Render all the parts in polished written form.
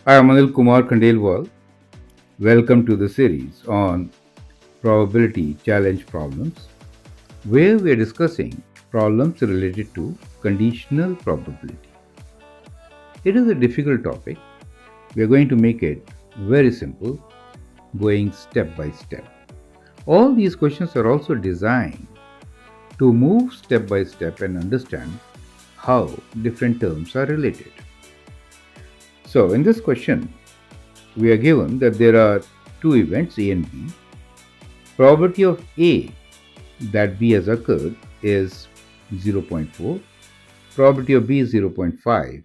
I am Anil.Anilkhandelwal. Welcome to the series on probability challenge problems, where we are discussing problems related to conditional probability. It is a difficult topic. We are going to make it very simple, going step by step. All these questions are also designed to move step by step and understand how different terms are related. So, in this question, we are given that there are two events A and B. Probability of A that B has occurred is 0.4, probability of B is 0.5,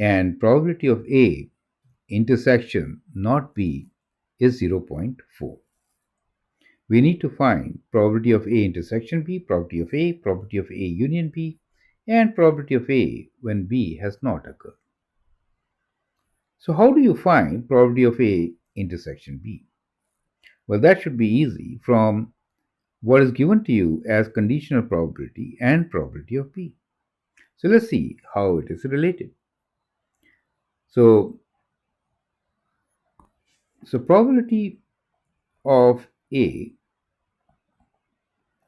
and probability of A intersection not B is 0.4. We need to find probability of A intersection B, probability of A, probability of A union B, and probability of A when B has not occurred. So how do you find probability of A intersection B? Well, that should be easy from what is given to you as conditional probability and probability of B. So let's see how it is related. So, so probability of A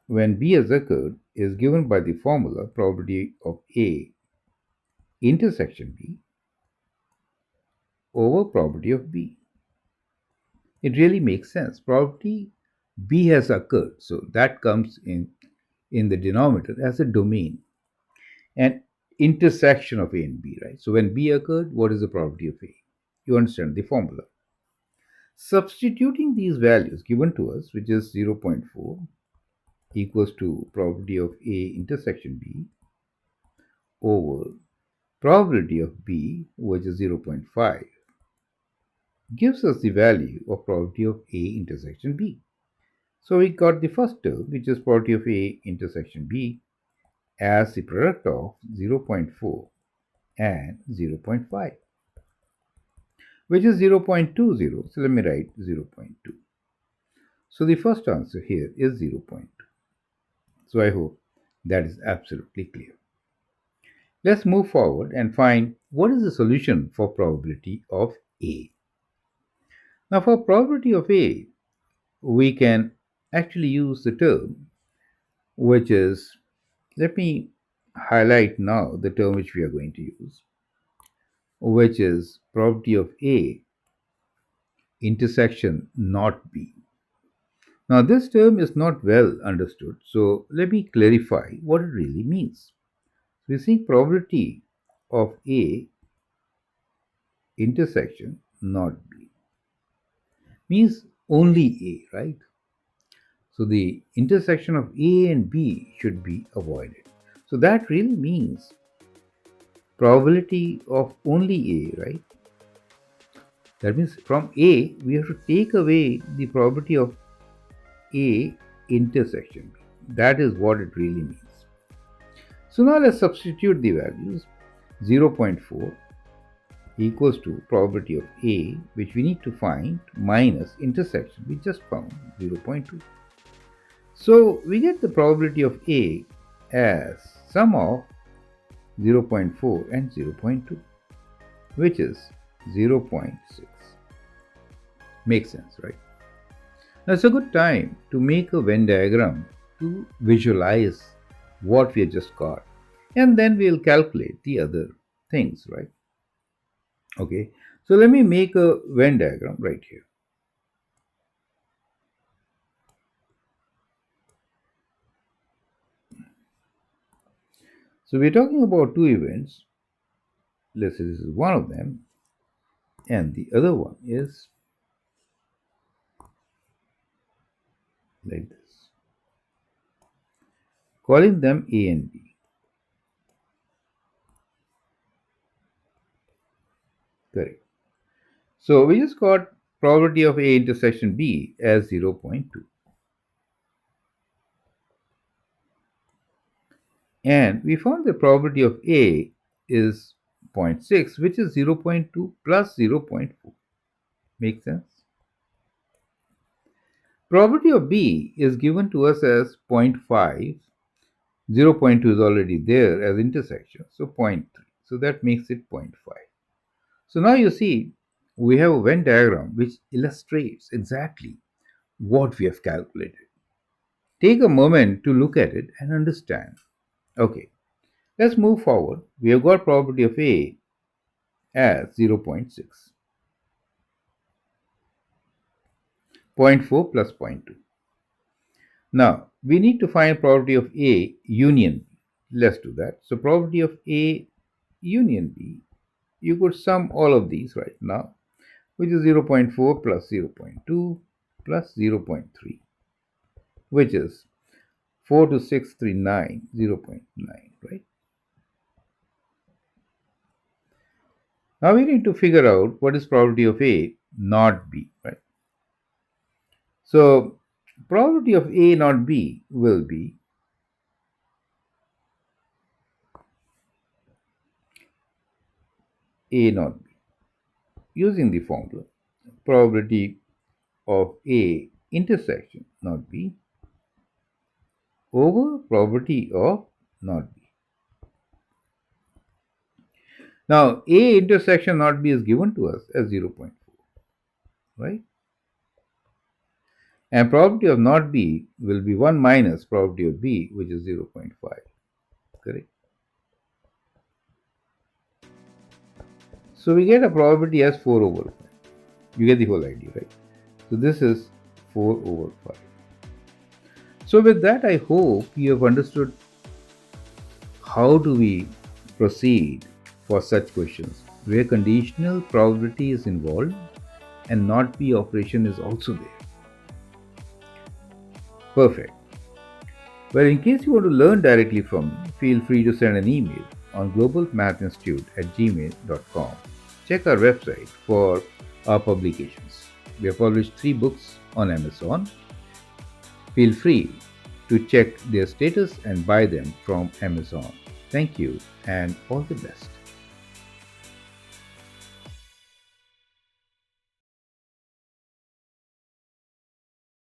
when B has occurred is given by the formula probability of A intersection B over probability of B. It really makes sense. Probability B has occurred, so that comes in the denominator as a domain and intersection of A and B, right? So when B occurred, what is the probability of A? You understand the formula. Substituting these values given to us, which is 0.4 equals to probability of A intersection B over probability of B, which is 0.5, gives us the value of probability of A intersection B. So we got the first term, which is probability of A intersection B, as the product of 0.4 and 0.5, which is 0.20. So let me write 0.2. So the first answer here is 0.2. So I hope that is absolutely clear. Let's move forward and find what is the solution for probability of A. Now for probability of A, we can actually use the term which is, let me highlight now the term which we are going to use, which is probability of A intersection not B. Now this term is not well understood, so let me clarify what it really means. We see probability of A intersection not B means only A, right? So the intersection of A and B should be avoided. So that really means probability of only A, right? That means from A, we have to take away the probability of A intersection B. That is what it really means. So now let's substitute the values. 0.4 equals to probability of A, which we need to find, minus intersection. We just found 0.2. So we get the probability of A as sum of 0.4 and 0.2, which is 0.6. Makes sense, right? Now it's a good time to make a Venn diagram to visualize what we have just got. And then we'll calculate the other things, right? Okay, so let me make a Venn diagram right here. So we're talking about two events. Let's say this is one of them, and the other one is like this. Calling them A and B. Correct. So we just got probability of A intersection B as 0.2. And we found the probability of A is 0.6, which is 0.2 plus 0.4. Makes sense? Probability of B is given to us as zero point 0.5. 0.2 is already there as intersection, so 0.3. So that makes it 0.5. So now you see we have a Venn diagram which illustrates exactly what we have calculated. Take a moment to look at it and understand. Okay, let's move forward. We have got probability of A as zero point 0.6, zero point 4 plus zero point 0.2. Now, we need to find probability of A union B. Let's do that. So, probability of A union B, you could sum all of these right now, which is zero point 0.4 plus zero point 0.2 plus zero point 0.3, which is 4 to 6, 3, 9, 0.9, right? Now we need to figure out what is probability of A not B, right? So probability of A not B will be A not B. Using the formula, probability of A intersection not B over probability of not B. Now A intersection not B is given to us as 0.4, right? And probability of not B will be 1 minus probability of B, which is 0.5, correct? So we get a probability as 4 over 5. You get the whole idea, right? So this is 4 over 5. So with that, I hope you have understood how do we proceed for such questions where conditional probability is involved and not be operation is also there. Perfect. Well, in case you want to learn directly from me, feel free to send an email on globalmathinstitute@gmail.com. Check our website for our publications. We have published 3 books on Amazon. Feel free to check their status and buy them from Amazon. Thank you and all the best.